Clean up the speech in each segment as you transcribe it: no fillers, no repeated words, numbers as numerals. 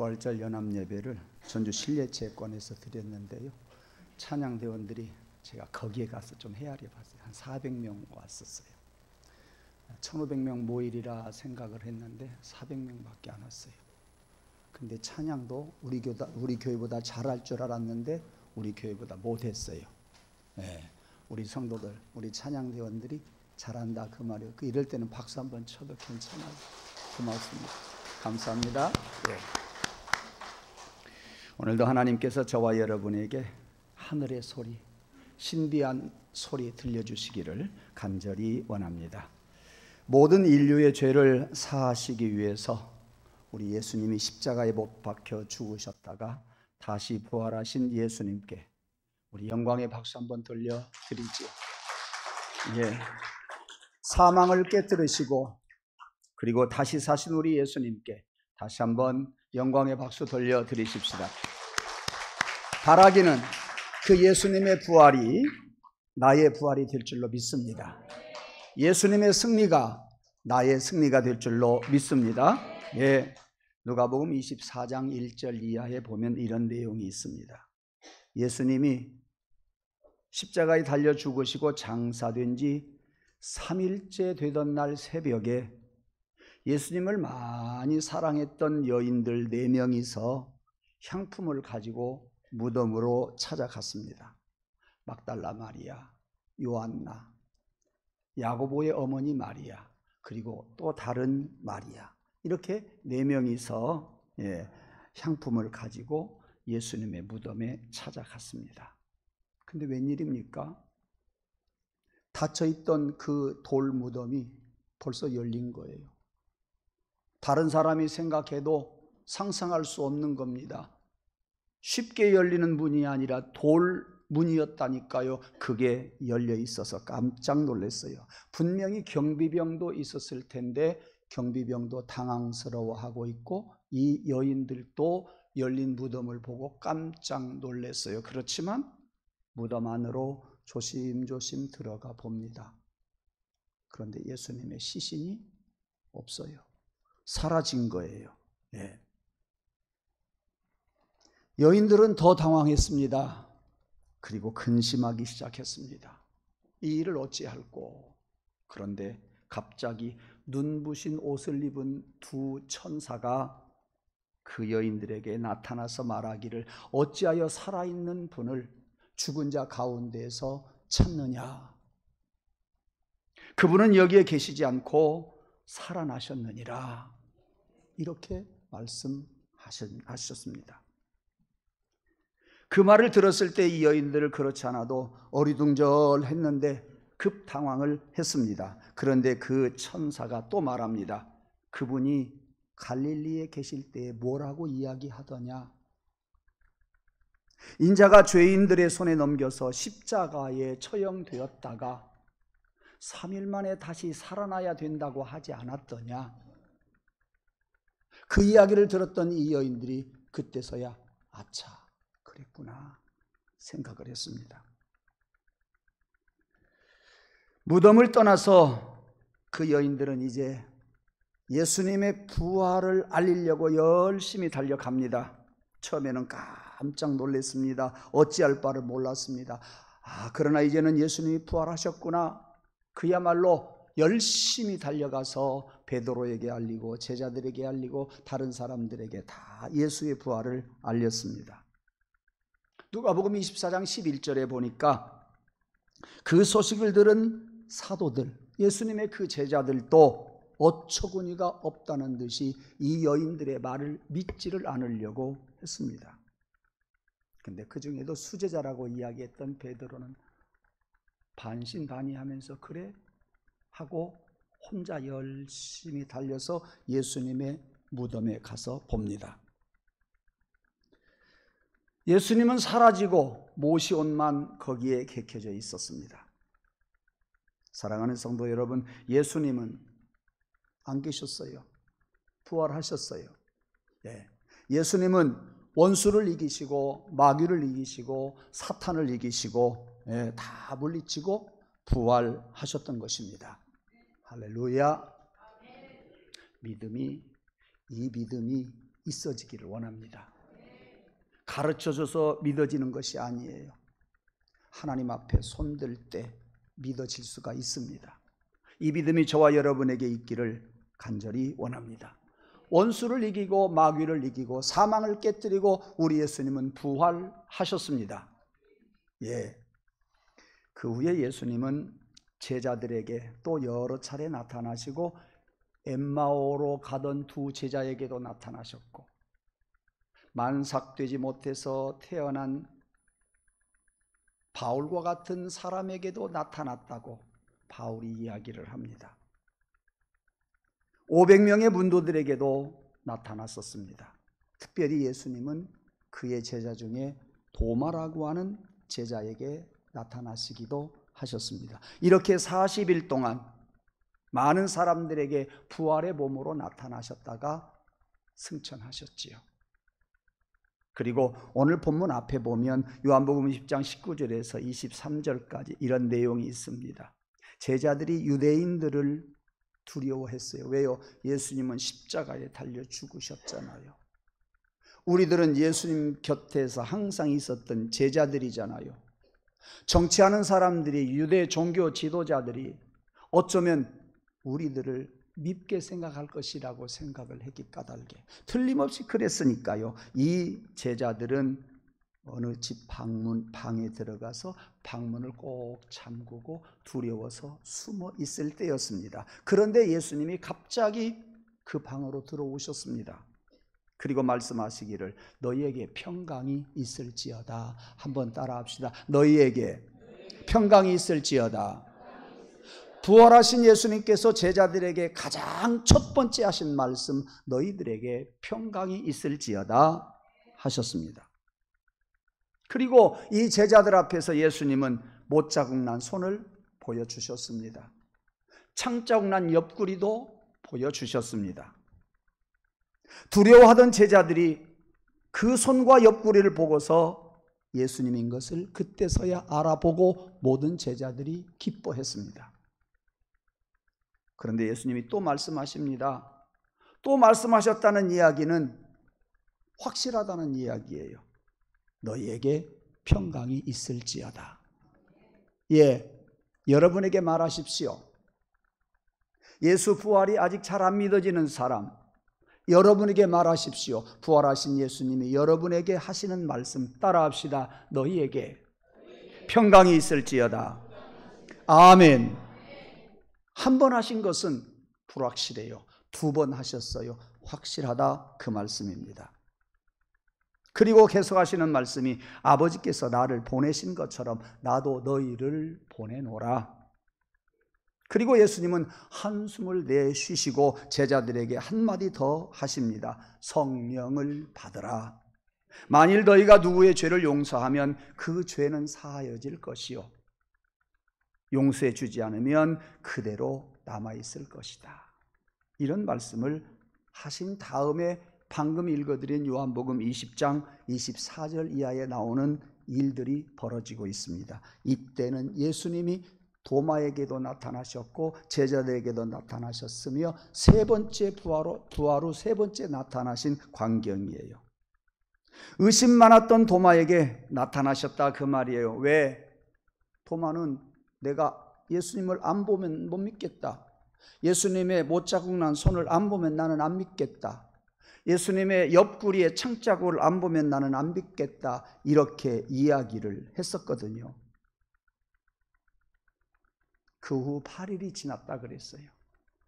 부활절 연합예배를 전주 실내체육관에서 드렸는데요. 찬양대원들이 제가 거기에 가서 좀 헤아려 봤어요. 한 400명 왔었어요. 1500명 모일이라 생각을 했는데 400명밖에 안 왔어요. 근데 찬양도 우리 교회보다 잘할 줄 알았는데 우리 교회보다 못했어요. 네, 우리 성도들, 우리 찬양대원들이 잘한다 그 말이에요. 이럴 때는 박수 한번 쳐도 괜찮아요. 고맙습니다. 감사합니다. 네. 오늘도 하나님께서 저와 여러분에게 하늘의 소리, 신비한 소리 들려주시기를 간절히 원합니다. 모든 인류의 죄를 사하시기 위해서 우리 예수님이 십자가에 못 박혀 죽으셨다가 다시 부활하신 예수님께 우리 영광의 박수 한번 돌려드리죠. 예, 사망을 깨뜨리시고 그리고 다시 사신 우리 예수님께 다시 한번 영광의 박수 돌려드리십시다. 바라기는 그 예수님의 부활이 나의 부활이 될 줄로 믿습니다. 예수님의 승리가 나의 승리가 될 줄로 믿습니다. 예, 누가복음 24장 1절 이하에 보면 이런 내용이 있습니다. 예수님이 십자가에 달려 죽으시고 장사된 지 3일째 되던 날 새벽에 예수님을 많이 사랑했던 여인들 4명이서 향품을 가지고 무덤으로 찾아갔습니다. 막달라 마리아, 요한나, 야고보의 어머니 마리아, 그리고 또 다른 마리아, 이렇게 4명이서 향품을 가지고 예수님의 무덤에 찾아갔습니다. 근데 웬일입니까? 닫혀있던 그 돌 무덤이 벌써 열린 거예요. 다른 사람이 생각해도 상상할 수 없는 겁니다. 쉽게 열리는 문이 아니라 돌 문이었다니까요. 그게 열려 있어서 깜짝 놀랐어요. 분명히 경비병도 있었을 텐데 경비병도 당황스러워하고 있고 이 여인들도 열린 무덤을 보고 깜짝 놀랐어요. 그렇지만 무덤 안으로 조심조심 들어가 봅니다. 그런데 예수님의 시신이 없어요. 사라진 거예요. 네. 여인들은 더 당황했습니다. 그리고 근심하기 시작했습니다. 이 일을 어찌할꼬. 그런데 갑자기 눈부신 옷을 입은 2 천사가 그 여인들에게 나타나서 말하기를 어찌하여 살아있는 분을 죽은 자 가운데에서 찾느냐. 그분은 여기에 계시지 않고 살아나셨느니라. 이렇게 말씀하셨습니다. 그 말을 들었을 때 이 여인들을 그렇지 않아도 어리둥절했는데 급당황을 했습니다. 그런데 그 천사가 또 말합니다. 그분이 갈릴리에 계실 때 뭐라고 이야기하더냐. 인자가 죄인들의 손에 넘겨서 십자가에 처형되었다가 3일 만에 다시 살아나야 된다고 하지 않았더냐. 그 이야기를 들었던 이 여인들이 그때서야 아차, 그랬구나 생각을 했습니다. 무덤을 떠나서 그 여인들은 이제 예수님의 부활을 알리려고 열심히 달려갑니다. 처음에는 깜짝 놀랐습니다. 어찌할 바를 몰랐습니다. 그러나 이제는 예수님이 부활하셨구나. 그야말로 열심히 달려가서 베드로에게 알리고 제자들에게 알리고 다른 사람들에게 다 예수의 부활을 알렸습니다. 누가복음 24장 11절에 보니까 그 소식을 들은 사도들, 예수님의 그 제자들도 어처구니가 없다는 듯이 이 여인들의 말을 믿지를 않으려고 했습니다. 근데 그 중에도 수제자라고 이야기했던 베드로는 반신반의하면서 그래 하고 혼자 열심히 달려서 예수님의 무덤에 가서 봅니다. 예수님은 사라지고 모시옷만 거기에 개켜져 있었습니다. 사랑하는 성도 여러분, 예수님은 안 계셨어요. 부활하셨어요. 예수님은 원수를 이기시고 마귀를 이기시고 사탄을 이기시고 다 물리치고 부활하셨던 것입니다. 할렐루야. 이 믿음이 있어지기를 원합니다. 가르쳐줘서 믿어지는 것이 아니에요. 하나님 앞에 손들 때 믿어질 수가 있습니다. 이 믿음이 저와 여러분에게 있기를 간절히 원합니다. 원수를 이기고 마귀를 이기고 사망을 깨뜨리고 우리 예수님은 부활하셨습니다. 그 후에 예수님은 제자들에게 또 여러 차례 나타나시고 엠마오로 가던 두 제자에게도 나타나셨고 만삭되지 못해서 태어난 바울과 같은 사람에게도 나타났다고 바울이 이야기를 합니다. 500명의 문도들에게도 나타났었습니다. 특별히 예수님은 그의 제자 중에 도마라고 하는 제자에게 나타나시기도 하셨습니다. 이렇게 40일 동안 많은 사람들에게 부활의 몸으로 나타나셨다가 승천하셨지요. 그리고 오늘 본문 앞에 보면 요한복음 10장 19절에서 23절까지 이런 내용이 있습니다. 제자들이 유대인들을 두려워했어요. 왜요? 예수님은 십자가에 달려 죽으셨잖아요. 우리들은 예수님 곁에서 항상 있었던 제자들이잖아요. 정치하는 사람들이, 유대 종교 지도자들이 어쩌면 우리들을 밉게 생각할 것이라고 생각을 했기 까닭에 틀림없이 그랬으니까요. 이 제자들은 어느 집 방에 들어가서 방문을 꼭 잠그고 두려워서 숨어 있을 때였습니다. 그런데 예수님이 갑자기 그 방으로 들어오셨습니다. 그리고 말씀하시기를 너희에게 평강이 있을지어다. 한번 따라합시다. 너희에게 평강이 있을지어다. 부활하신 예수님께서 제자들에게 가장 첫 번째 하신 말씀, 너희들에게 평강이 있을지어다 하셨습니다. 그리고 이 제자들 앞에서 예수님은 못자국 난 손을 보여주셨습니다. 창자국 난 옆구리도 보여주셨습니다. 두려워하던 제자들이 그 손과 옆구리를 보고서 예수님인 것을 그때서야 알아보고 모든 제자들이 기뻐했습니다. 그런데 예수님이 또 말씀하십니다. 또 말씀하셨다는 이야기는 확실하다는 이야기예요. 너희에게 평강이 있을지어다. 여러분에게 말하십시오. 예수 부활이 아직 잘 안 믿어지는 사람, 여러분에게 말하십시오. 부활하신 예수님이 여러분에게 하시는 말씀 따라합시다. 너희에게 평강이 있을지어다. 아멘. 한 번 하신 것은 불확실해요. 2번 하셨어요. 확실하다 그 말씀입니다. 그리고 계속하시는 말씀이 아버지께서 나를 보내신 것처럼 나도 너희를 보내노라. 그리고 예수님은 한숨을 내쉬시고 제자들에게 한마디 더 하십니다. 성령을 받으라. 만일 너희가 누구의 죄를 용서하면 그 죄는 사하여질 것이요 용서해 주지 않으면 그대로 남아있을 것이다. 이런 말씀을 하신 다음에 방금 읽어드린 요한복음 20장 24절 이하에 나오는 일들이 벌어지고 있습니다. 이때는 예수님이 도마에게도 나타나셨고 제자들에게도 나타나셨으며 세 번째 부활 후 세 번째 나타나신 광경이에요. 의심 많았던 도마에게 나타나셨다 그 말이에요. 왜? 도마는 내가 예수님을 안 보면 못 믿겠다. 예수님의 못자국 난 손을 안 보면 나는 안 믿겠다. 예수님의 옆구리에 창자국을 안 보면 나는 안 믿겠다. 이렇게 이야기를 했었거든요. 그 후 8일이 지났다 그랬어요.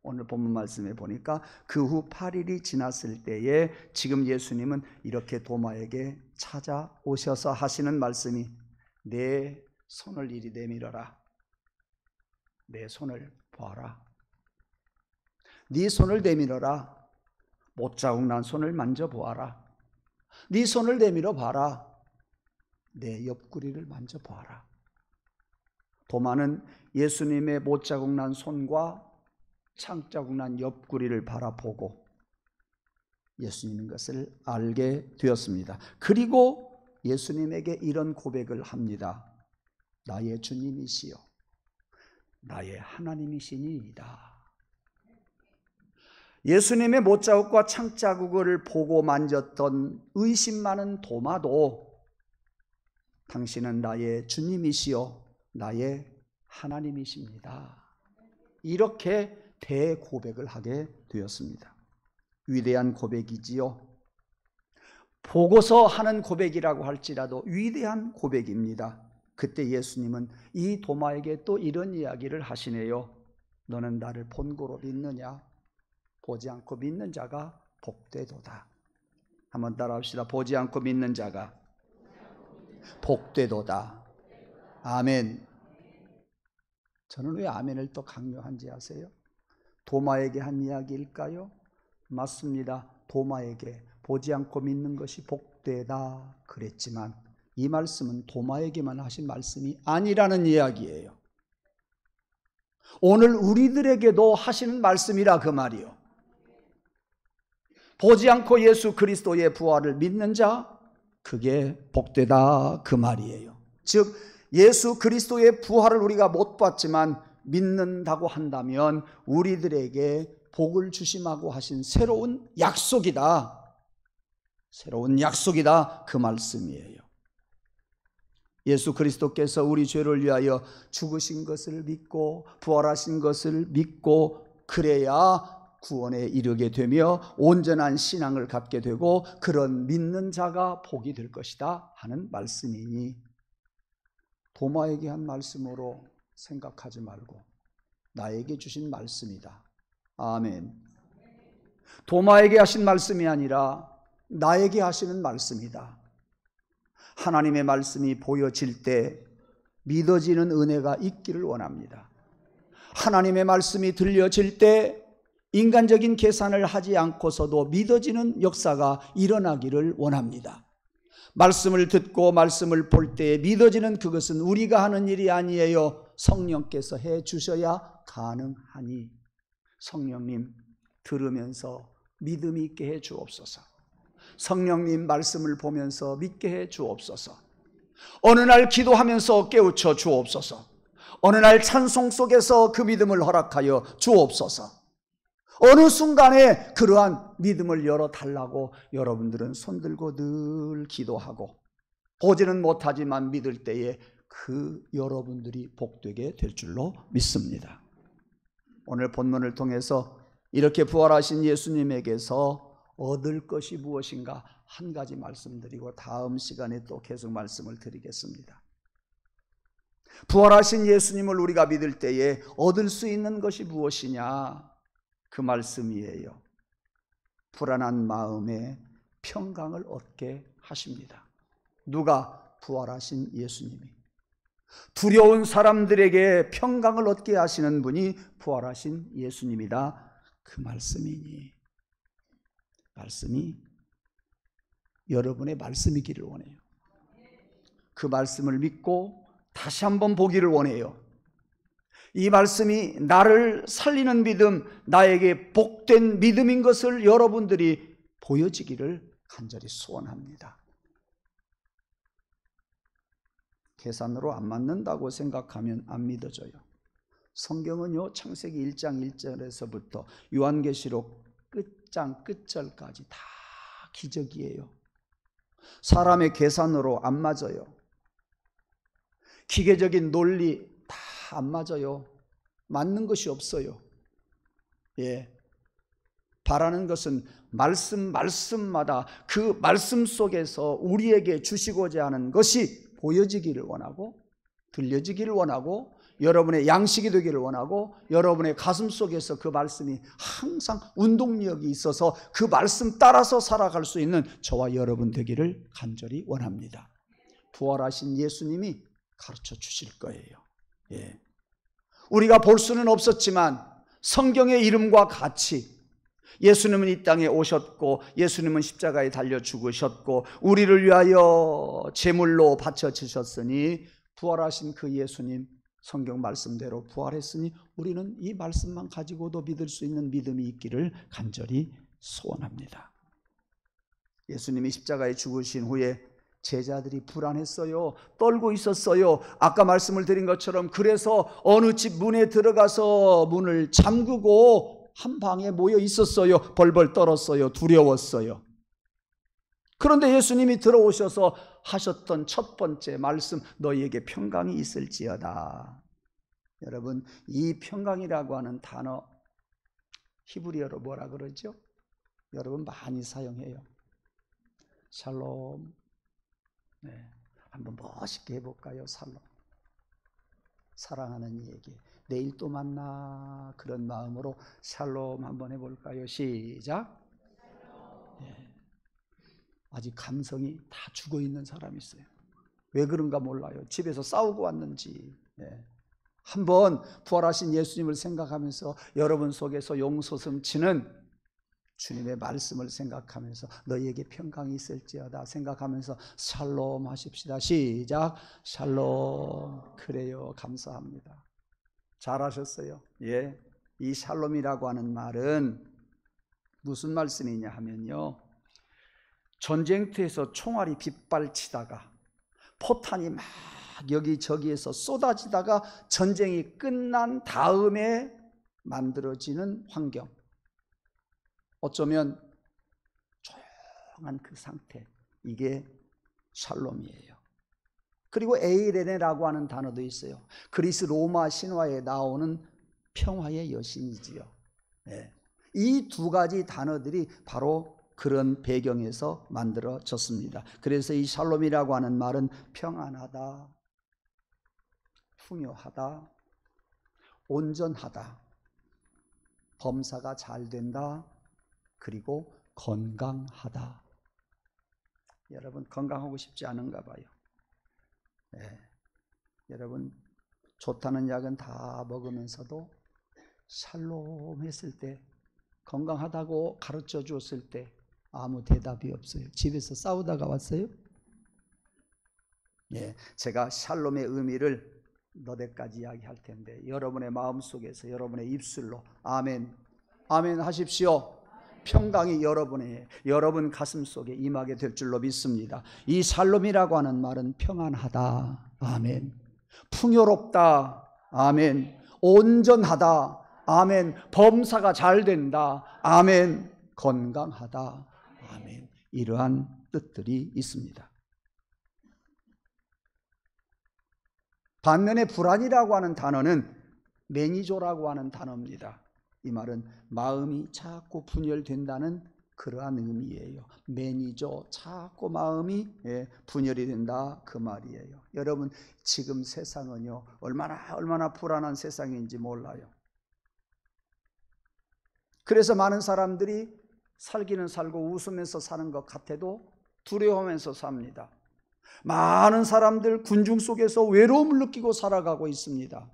오늘 본문 말씀에 보니까 그 후 8일이 지났을 때에 지금 예수님은 이렇게 도마에게 찾아오셔서 하시는 말씀이 내 손을 이리 내밀어라. 내 손을 보아라. 네 손을 내밀어라. 못자국 난 손을 만져보아라. 네 손을 내밀어 봐라. 내 옆구리를 만져보아라. 도마는 예수님의 못자국 난 손과 창자국 난 옆구리를 바라보고 예수님인 것을 알게 되었습니다. 그리고 예수님에게 이런 고백을 합니다. 나의 주님이시여 나의 하나님이시니이다. 예수님의 못자국과 창자국을 보고 만졌던 의심 많은 도마도 당신은 나의 주님이시요 나의 하나님이십니다. 이렇게 대고백을 하게 되었습니다. 위대한 고백이지요. 보고서 하는 고백이라고 할지라도 위대한 고백입니다. 그때 예수님은 이 도마에게 또 이런 이야기를 하시네요. 너는 나를 본고로 믿느냐? 보지 않고 믿는 자가 복되도다. 한번 따라합시다. 보지 않고 믿는 자가 복되도다. 아멘. 저는 왜 아멘을 또 강요한지 아세요? 도마에게 한 이야기일까요? 맞습니다. 도마에게 보지 않고 믿는 것이 복되다 그랬지만 이 말씀은 도마에게만 하신 말씀이 아니라는 이야기예요. 오늘 우리들에게도 하시는 말씀이라 그 말이요. 보지 않고 예수 그리스도의 부활을 믿는 자, 그게 복되다 그 말이에요. 즉 예수 그리스도의 부활을 우리가 못 봤지만 믿는다고 한다면 우리들에게 복을 주심하고 하신 새로운 약속이다. 새로운 약속이다 그 말씀이에요. 예수 그리스도께서 우리 죄를 위하여 죽으신 것을 믿고 부활하신 것을 믿고 그래야 구원에 이르게 되며 온전한 신앙을 갖게 되고 그런 믿는 자가 복이 될 것이다 하는 말씀이니 도마에게 한 말씀으로 생각하지 말고 나에게 주신 말씀이다. 아멘. 도마에게 하신 말씀이 아니라 나에게 하시는 말씀이다. 하나님의 말씀이 보여질 때 믿어지는 은혜가 있기를 원합니다. 하나님의 말씀이 들려질 때 인간적인 계산을 하지 않고서도 믿어지는 역사가 일어나기를 원합니다. 말씀을 듣고 말씀을 볼 때 믿어지는 그것은 우리가 하는 일이 아니에요. 성령께서 해 주셔야 가능하니 성령님 들으면서 믿음이 있게 해 주옵소서. 성령님 말씀을 보면서 믿게 해 주옵소서. 어느 날 기도하면서 깨우쳐 주옵소서. 어느 날 찬송 속에서 그 믿음을 허락하여 주옵소서. 어느 순간에 그러한 믿음을 열어달라고 여러분들은 손들고 늘 기도하고 보지는 못하지만 믿을 때에 그 여러분들이 복되게 될 줄로 믿습니다. 오늘 본문을 통해서 이렇게 부활하신 예수님에게서 얻을 것이 무엇인가 한 가지 말씀드리고 다음 시간에 또 계속 말씀을 드리겠습니다. 부활하신 예수님을 우리가 믿을 때에 얻을 수 있는 것이 무엇이냐? 그 말씀이에요. 불안한 마음에 평강을 얻게 하십니다. 누가? 부활하신 예수님이. 두려운 사람들에게 평강을 얻게 하시는 분이 부활하신 예수님이다. 그 말씀이니 말씀이 여러분의 말씀이기를 원해요. 그 말씀을 믿고 다시 한번 보기를 원해요. 이 말씀이 나를 살리는 믿음, 나에게 복된 믿음인 것을 여러분들이 보여지기를 간절히 소원합니다. 계산으로 안 맞는다고 생각하면 안 믿어져요. 성경은요, 창세기 1장 1절에서부터 요한계시록 끝장 끝절까지 다 기적이에요. 사람의 계산으로 안 맞아요. 기계적인 논리 다 안 맞아요. 맞는 것이 없어요. 예. 바라는 것은 말씀마다 그 말씀 속에서 우리에게 주시고자 하는 것이 보여지기를 원하고 들려지기를 원하고 여러분의 양식이 되기를 원하고 여러분의 가슴 속에서 그 말씀이 항상 운동력이 있어서 그 말씀 따라서 살아갈 수 있는 저와 여러분 되기를 간절히 원합니다. 부활하신 예수님이 가르쳐 주실 거예요. 예. 우리가 볼 수는 없었지만 성경의 이름과 같이 예수님은 이 땅에 오셨고 예수님은 십자가에 달려 죽으셨고 우리를 위하여 제물로 바쳐지셨으니 부활하신 그 예수님 성경 말씀대로 부활했으니 우리는 이 말씀만 가지고도 믿을 수 있는 믿음이 있기를 간절히 소원합니다. 예수님이 십자가에 죽으신 후에 제자들이 불안했어요. 떨고 있었어요. 아까 말씀을 드린 것처럼 그래서 어느 집 문에 들어가서 문을 잠그고 한 방에 모여 있었어요. 벌벌 떨었어요. 두려웠어요. 그런데 예수님이 들어오셔서 하셨던 첫 번째 말씀, 너희에게 평강이 있을지어다. 여러분, 이 평강이라고 하는 단어 히브리어로 뭐라 그러죠? 여러분 많이 사용해요. 샬롬. 네, 한번 멋있게 해볼까요? 샬롬. 사랑하는 이에게 내일 또 만나, 그런 마음으로 샬롬 한번 해볼까요? 시작. 네. 아직 감성이 다 죽어있는 사람이 있어요. 왜 그런가 몰라요. 집에서 싸우고 왔는지. 네. 한번 부활하신 예수님을 생각하면서 여러분 속에서 용솟음치는 주님의 말씀을 생각하면서 너희에게 평강이 있을지어다 생각하면서 샬롬 하십시다. 시작. 샬롬. 그래요. 감사합니다. 잘하셨어요. 예. 이 샬롬이라고 하는 말은 무슨 말씀이냐 하면요, 전쟁터에서 총알이 빗발치다가 포탄이 막 여기저기에서 쏟아지다가 전쟁이 끝난 다음에 만들어지는 환경, 어쩌면 조용한 그 상태, 이게 샬롬이에요. 그리고 에이레네라고 하는 단어도 있어요. 그리스 로마 신화에 나오는 평화의 여신이지요. 네. 이 두 가지 단어들이 바로 그런 배경에서 만들어졌습니다. 그래서 이 샬롬이라고 하는 말은 평안하다, 풍요하다, 온전하다, 범사가 잘 된다, 그리고 건강하다. 여러분 건강하고 싶지 않은가 봐요. 네. 여러분 좋다는 약은 다 먹으면서도 샬롬 했을 때, 건강하다고 가르쳐 주었을 때 아무 대답이 없어요. 집에서 싸우다가 왔어요? 예, 제가 샬롬의 의미를 너댓까지 이야기할 텐데 여러분의 마음속에서 여러분의 입술로 아멘, 아멘 하십시오. 평강이 여러분 가슴 속에 임하게 될 줄로 믿습니다. 이 샬롬이라고 하는 말은 평안하다, 아멘, 풍요롭다, 아멘, 온전하다, 아멘, 범사가 잘 된다, 아멘, 건강하다, 아멘, 이러한 뜻들이 있습니다. 반면에 불안이라고 하는 단어는 매니조라고 하는 단어입니다. 이 말은 마음이 자꾸 분열된다는 그러한 의미예요. 매니저, 자꾸 마음이 분열이 된다, 그 말이에요. 여러분 지금 세상은요, 얼마나 불안한 세상인지 몰라요. 그래서 많은 사람들이 살기는 살고 웃으면서 사는 것 같아도 두려워하면서 삽니다. 많은 사람들 군중 속에서 외로움을 느끼고 살아가고 있습니다.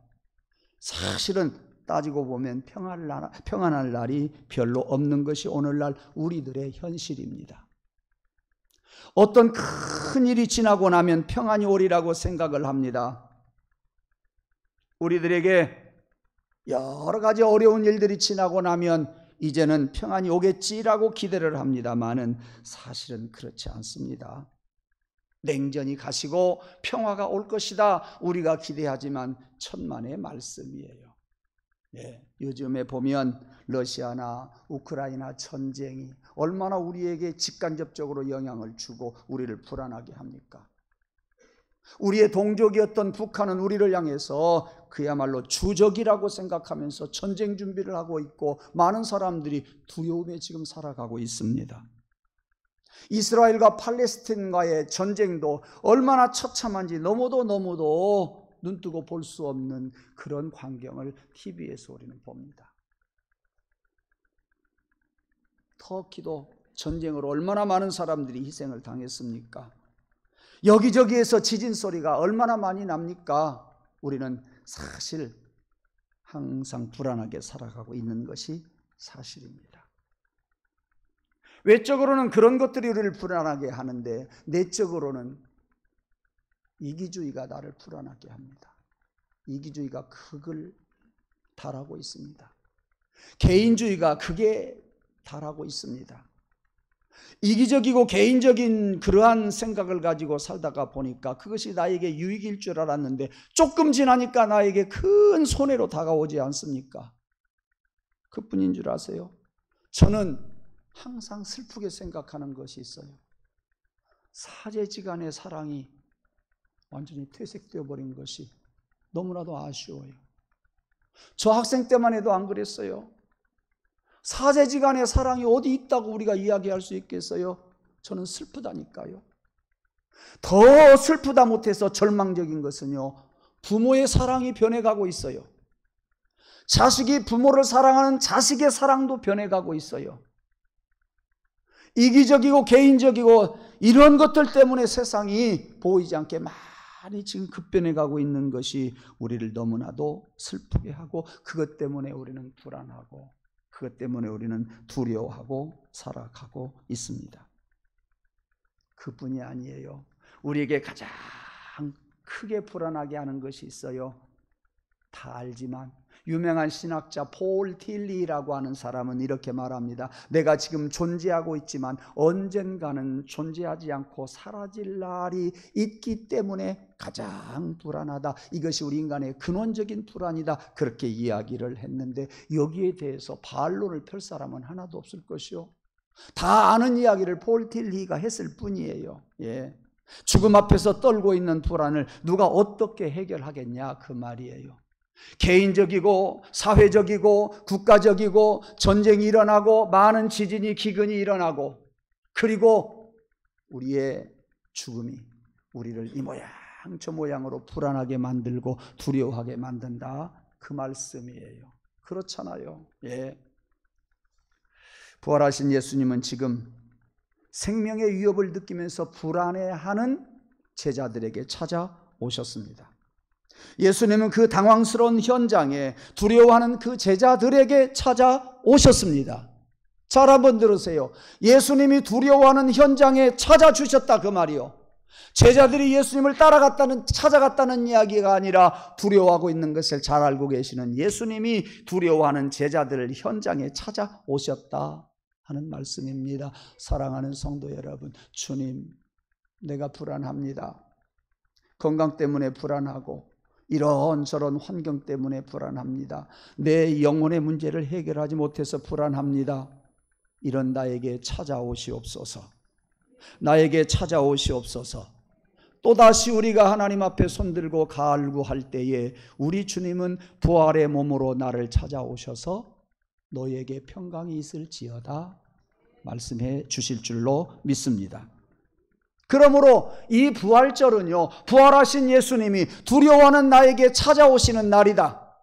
사실은 따지고 보면 평안할 날이 별로 없는 것이 오늘날 우리들의 현실입니다. 어떤 큰 일이 지나고 나면 평안이 오리라고 생각을 합니다. 우리들에게 여러 가지 어려운 일들이 지나고 나면 이제는 평안이 오겠지라고 기대를 합니다만은 사실은 그렇지 않습니다. 냉전이 가시고 평화가 올 것이다 우리가 기대하지만 천만의 말씀이에요. 예, 요즘에 보면 러시아나 우크라이나 전쟁이 얼마나 우리에게 직간접적으로 영향을 주고 우리를 불안하게 합니까? 우리의 동족이었던 북한은 우리를 향해서 그야말로 주적이라고 생각하면서 전쟁 준비를 하고 있고 많은 사람들이 두려움에 지금 살아가고 있습니다. 이스라엘과 팔레스틴과의 전쟁도 얼마나 처참한지 너무도 눈뜨고 볼 수 없는 그런 광경을 TV에서 우리는 봅니다. 터키도 전쟁으로 얼마나 많은 사람들이 희생을 당했습니까? 여기저기에서 지진 소리가 얼마나 많이 납니까? 우리는 사실 항상 불안하게 살아가고 있는 것이 사실입니다. 외적으로는 그런 것들이 우리를 불안하게 하는데 내적으로는 이기주의가 나를 불안하게 합니다. 이기주의가 극을 달하고 있습니다. 개인주의가 극에 달하고 있습니다. 이기적이고 개인적인 그러한 생각을 가지고 살다가 보니까 그것이 나에게 유익일 줄 알았는데 조금 지나니까 나에게 큰 손해로 다가오지 않습니까? 그뿐인 줄 아세요? 저는 항상 슬프게 생각하는 것이 있어요. 사제지간의 사랑이 완전히 퇴색되어 버린 것이 너무나도 아쉬워요. 저 학생 때만 해도 안 그랬어요. 사제지간의 사랑이 어디 있다고 우리가 이야기할 수 있겠어요? 저는 슬프다니까요. 더 슬프다 못해서 절망적인 것은요, 부모의 사랑이 변해가고 있어요. 자식이 부모를 사랑하는 자식의 사랑도 변해가고 있어요. 이기적이고 개인적이고 이런 것들 때문에 세상이 보이지 않게 많이 지금 급변해가고 있는 것이 우리를 너무나도 슬프게 하고, 그것 때문에 우리는 불안하고, 그것 때문에 우리는 두려워하고 살아가고 있습니다. 그뿐이 아니에요. 우리에게 가장 크게 불안하게 하는 것이 있어요. 다 알지만 유명한 신학자 폴 틸리라고 하는 사람은 이렇게 말합니다. 내가 지금 존재하고 있지만 언젠가는 존재하지 않고 사라질 날이 있기 때문에 가장 불안하다. 이것이 우리 인간의 근원적인 불안이다. 그렇게 이야기를 했는데, 여기에 대해서 반론을 펼 사람은 하나도 없을 것이요. 다 아는 이야기를 폴 틸리가 했을 뿐이에요. 예. 죽음 앞에서 떨고 있는 불안을 누가 어떻게 해결하겠냐, 그 말이에요. 개인적이고 사회적이고 국가적이고 전쟁이 일어나고 많은 지진이 기근이 일어나고, 그리고 우리의 죽음이 우리를 이 모양 저 모양으로 불안하게 만들고 두려워하게 만든다, 그 말씀이에요. 그렇잖아요. 예. 부활하신 예수님은 지금 생명의 위협을 느끼면서 불안해하는 제자들에게 찾아오셨습니다. 예수님은 그 당황스러운 현장에 두려워하는 그 제자들에게 찾아오셨습니다. 잘 한번 들으세요. 예수님이 두려워하는 현장에 찾아주셨다, 그 말이요. 제자들이 예수님을 찾아갔다는 이야기가 아니라, 두려워하고 있는 것을 잘 알고 계시는 예수님이 두려워하는 제자들을 현장에 찾아오셨다 하는 말씀입니다. 사랑하는 성도 여러분, 주님, 내가 불안합니다. 건강 때문에 불안하고 이런저런 환경 때문에 불안합니다. 내 영혼의 문제를 해결하지 못해서 불안합니다. 이런 나에게 찾아오시옵소서. 나에게 찾아오시옵소서. 또다시 우리가 하나님 앞에 손들고 갈구할 때에 우리 주님은 부활의 몸으로 나를 찾아오셔서 너에게 평강이 있을지어다 말씀해 주실 줄로 믿습니다. 그러므로 이 부활절은요, 부활하신 예수님이 두려워하는 나에게 찾아오시는 날이다.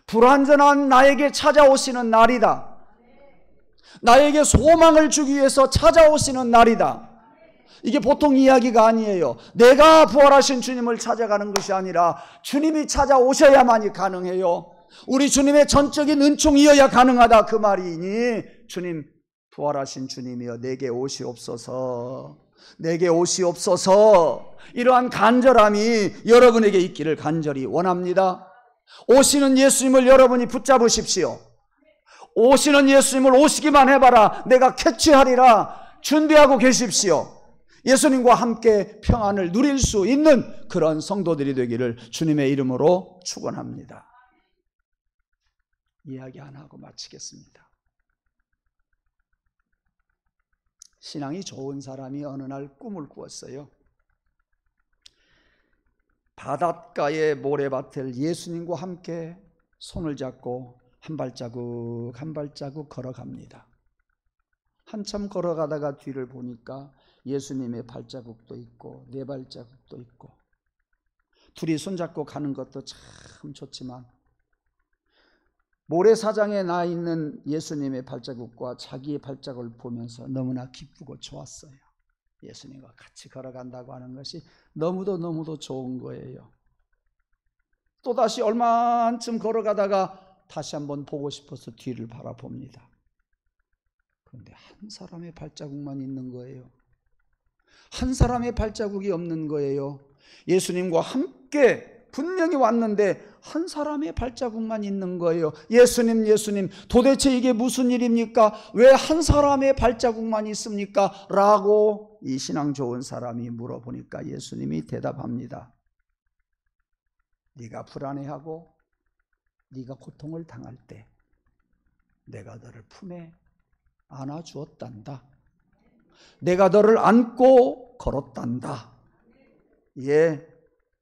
불완전한 나에게 찾아오시는 날이다. 나에게 소망을 주기 위해서 찾아오시는 날이다. 이게 보통 이야기가 아니에요. 내가 부활하신 주님을 찾아가는 것이 아니라 주님이 찾아오셔야만이 가능해요. 우리 주님의 전적인 은총이어야 가능하다, 그 말이니, 주님, 부활하신 주님이여 내게 오시옵소서, 내게 오시옵소서, 이러한 간절함이 여러분에게 있기를 간절히 원합니다. 오시는 예수님을 여러분이 붙잡으십시오. 오시는 예수님을 오시기만 해봐라, 내가 캐치하리라 준비하고 계십시오. 예수님과 함께 평안을 누릴 수 있는 그런 성도들이 되기를 주님의 이름으로 축원합니다. 이야기 안 하고 마치겠습니다. 신앙이 좋은 사람이 어느 날 꿈을 꾸었어요. 바닷가의 모래밭을 예수님과 함께 손을 잡고 한 발자국 한 발자국 걸어갑니다. 한참 걸어가다가 뒤를 보니까 예수님의 발자국도 있고 내 발자국도 있고, 둘이 손잡고 가는 것도 참 좋지만 모래사장에 나 있는 예수님의 발자국과 자기의 발자국을 보면서 너무나 기쁘고 좋았어요. 예수님과 같이 걸어간다고 하는 것이 너무도 좋은 거예요. 또다시 얼마쯤 걸어가다가 다시 한번 보고 싶어서 뒤를 바라봅니다. 그런데 한 사람의 발자국만 있는 거예요. 한 사람의 발자국이 없는 거예요. 예수님과 함께 분명히 왔는데 한 사람의 발자국만 있는 거예요. 예수님, 도대체 이게 무슨 일입니까? 왜 한 사람의 발자국만 있습니까? 라고 이 신앙 좋은 사람이 물어보니까 예수님이 대답합니다. 네가 불안해하고 네가 고통을 당할 때 내가 너를 품에 안아주었단다. 내가 너를 안고 걸었단다. 예,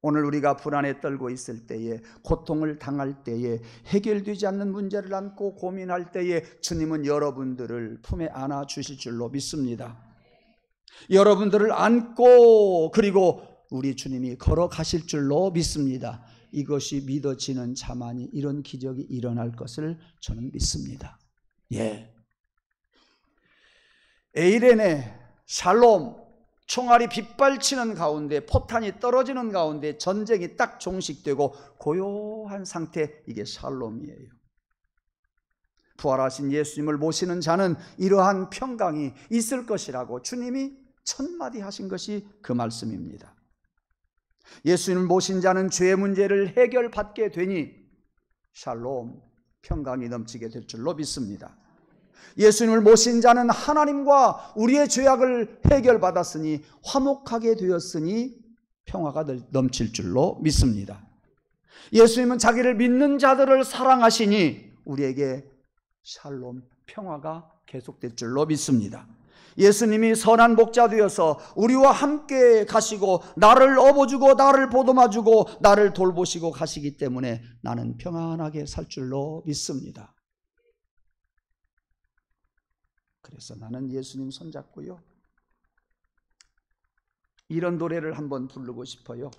오늘 우리가 불안에 떨고 있을 때에, 고통을 당할 때에, 해결되지 않는 문제를 안고 고민할 때에 주님은 여러분들을 품에 안아주실 줄로 믿습니다. 여러분들을 안고 그리고 우리 주님이 걸어가실 줄로 믿습니다. 이것이 믿어지는 자만이 이런 기적이 일어날 것을 저는 믿습니다. 예. 에이렌의 샬롬, 총알이 빗발치는 가운데, 포탄이 떨어지는 가운데 전쟁이 딱 종식되고 고요한 상태, 이게 샬롬이에요. 부활하신 예수님을 모시는 자는 이러한 평강이 있을 것이라고 주님이 첫마디 하신 것이 그 말씀입니다. 예수님을 모신 자는 죄의 문제를 해결받게 되니 샬롬, 평강이 넘치게 될 줄로 믿습니다. 예수님을 모신 자는 하나님과 우리의 죄악을 해결받았으니, 화목하게 되었으니 평화가 넘칠 줄로 믿습니다. 예수님은 자기를 믿는 자들을 사랑하시니 우리에게 샬롬, 평화가 계속될 줄로 믿습니다. 예수님이 선한 목자 되어서 우리와 함께 가시고 나를 업어주고 나를 보듬어주고 나를 돌보시고 가시기 때문에 나는 평안하게 살 줄로 믿습니다. 그래서 나는 예수님 손잡고요, 이런 노래를 한번 부르고 싶어요.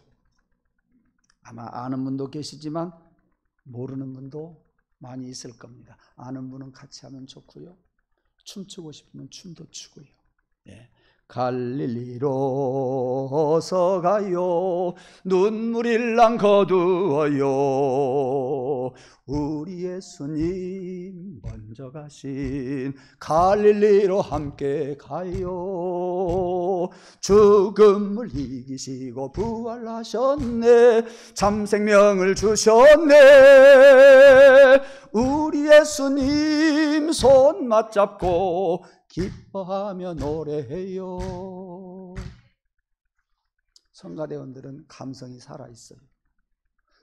아마 아는 분도 계시지만 모르는 분도 많이 있을 겁니다. 아는 분은 같이 하면 좋고요, 춤추고 싶으면 춤도 추고요. 예. 갈릴리로 어서 가요, 눈물일랑 거두어요, 우리 예수님 먼저 가신 갈릴리로 함께 가요. 죽음을 이기시고 부활하셨네, 참 생명을 주셨네, 우리 예수님 손 맞잡고 기뻐하며 노래해요. 성가대원들은 감성이 살아있어요.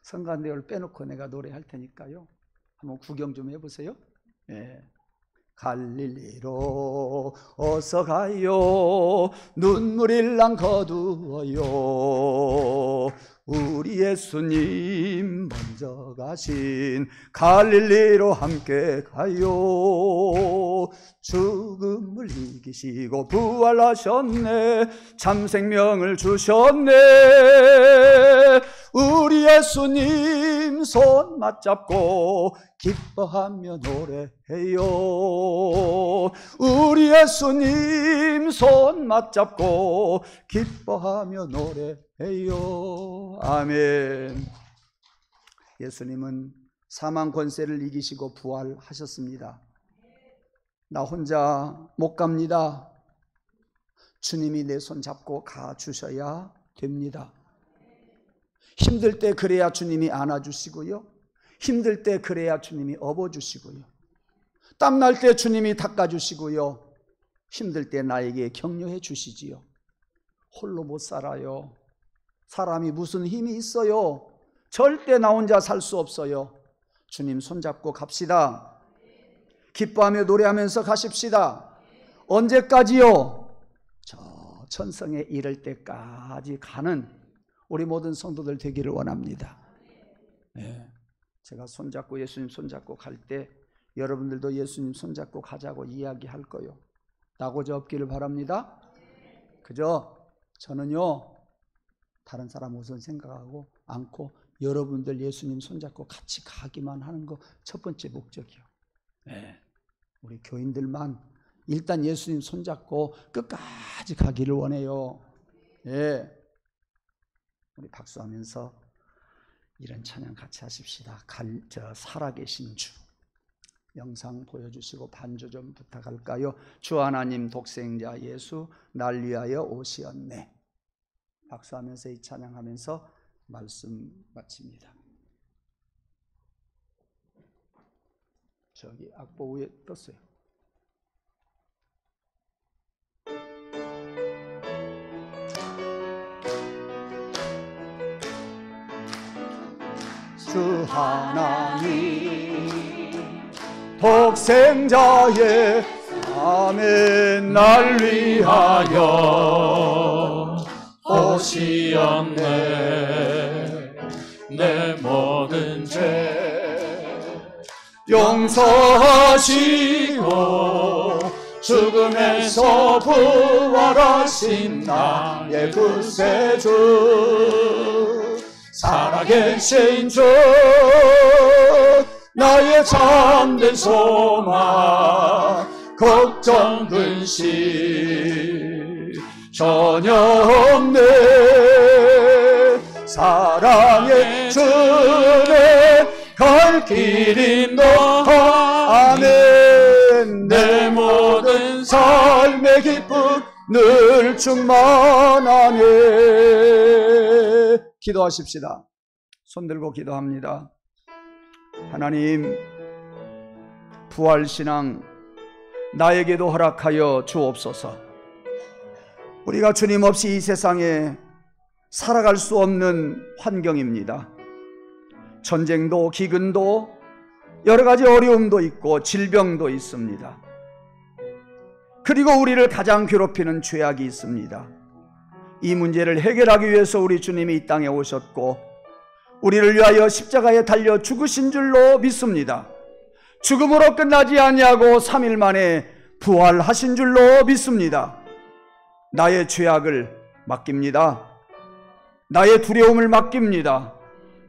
성가대원을 빼놓고 내가 노래할 테니까요, 한번 구경 좀 해보세요. 예. 갈릴리로 어서 가요, 눈물일랑 거두어요, 우리 예수님 먼저 가신 갈릴리로 함께 가요. 죽음을 이기시고 부활하셨네, 참 생명을 주셨네, 우리 예수님 손 맞잡고 기뻐하며 노래해요. 우리 예수님 손 맞잡고 기뻐하며 노래해요. 아멘. 예수님은 사망 권세를 이기시고 부활하셨습니다. 나 혼자 못 갑니다. 주님이 내 손 잡고 가주셔야 됩니다. 힘들 때 그래야 주님이 안아주시고요, 힘들 때 그래야 주님이 업어주시고요, 땀날 때 주님이 닦아주시고요, 힘들 때 나에게 격려해 주시지요. 홀로 못 살아요. 사람이 무슨 힘이 있어요. 절대 나 혼자 살 수 없어요. 주님 손잡고 갑시다. 기뻐하며 노래하면서 가십시다. 언제까지요? 저 천성에 이를 때까지 가는 우리 모든 성도들 되기를 원합니다. 네. 제가 손잡고 예수님 손잡고 갈 때 여러분들도 예수님 손잡고 가자고 이야기할 거요. 나고자 없기를 바랍니다. 그죠? 저는요, 다른 사람 우선 생각하고 않고 여러분들 예수님 손잡고 같이 가기만 하는 거 첫 번째 목적이요. 네. 우리 교인들만 일단 예수님 손잡고 끝까지 가기를 원해요. 네. 우리 박수하면서 이런 찬양 같이 하십시다. 살아계신 주. 영상 보여주시고 반주 좀 부탁할까요? 주 하나님 독생자 예수 날 위하여 오시었네. 박수하면서 이 찬양하면서 말씀 마칩니다. 저기 악보 위에 떴어요. 주 하나님 독생자의 아멘. 날 위하여 오시었네. 내 모든 죄 용서하시고 죽음에서 부활하신 나의 구세주, 살아계신 주, 나의 참된 소망, 걱정 근심 전혀 없네. 사랑의 주는 갈 길이 너 아멘. 내 모든 삶의 기쁨 늘 충만하네. 기도하십시다. 손 들고 기도합니다. 하나님, 부활신앙 나에게도 허락하여 주옵소서. 우리가 주님 없이 이 세상에 살아갈 수 없는 환경입니다. 전쟁도 기근도 여러 가지 어려움도 있고 질병도 있습니다. 그리고 우리를 가장 괴롭히는 죄악이 있습니다. 이 문제를 해결하기 위해서 우리 주님이 이 땅에 오셨고 우리를 위하여 십자가에 달려 죽으신 줄로 믿습니다. 죽음으로 끝나지 아니하고 3일 만에 부활하신 줄로 믿습니다. 나의 죄악을 맡깁니다. 나의 두려움을 맡깁니다.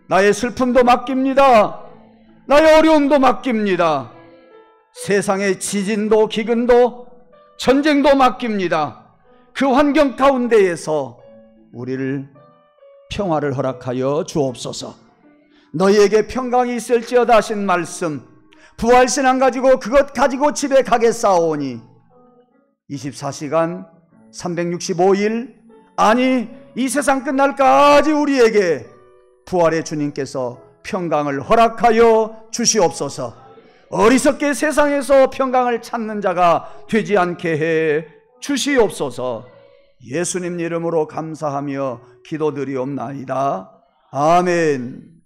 나의 슬픔도 맡깁니다. 나의 어려움도 맡깁니다. 세상의 지진도 기근도 전쟁도 맡깁니다. 그 환경 가운데에서 우리를 평화를 허락하여 주옵소서. 너희에게 평강이 있을지어다 하신 말씀, 부활신앙 가지고 그것 가지고 집에 가겠사오니 24시간 365일 아니 이 세상 끝날까지 우리에게 부활의 주님께서 평강을 허락하여 주시옵소서. 어리석게 세상에서 평강을 찾는 자가 되지 않게 해 주시옵소서. 예수님 이름으로 감사하며 기도드리옵나이다. 아멘.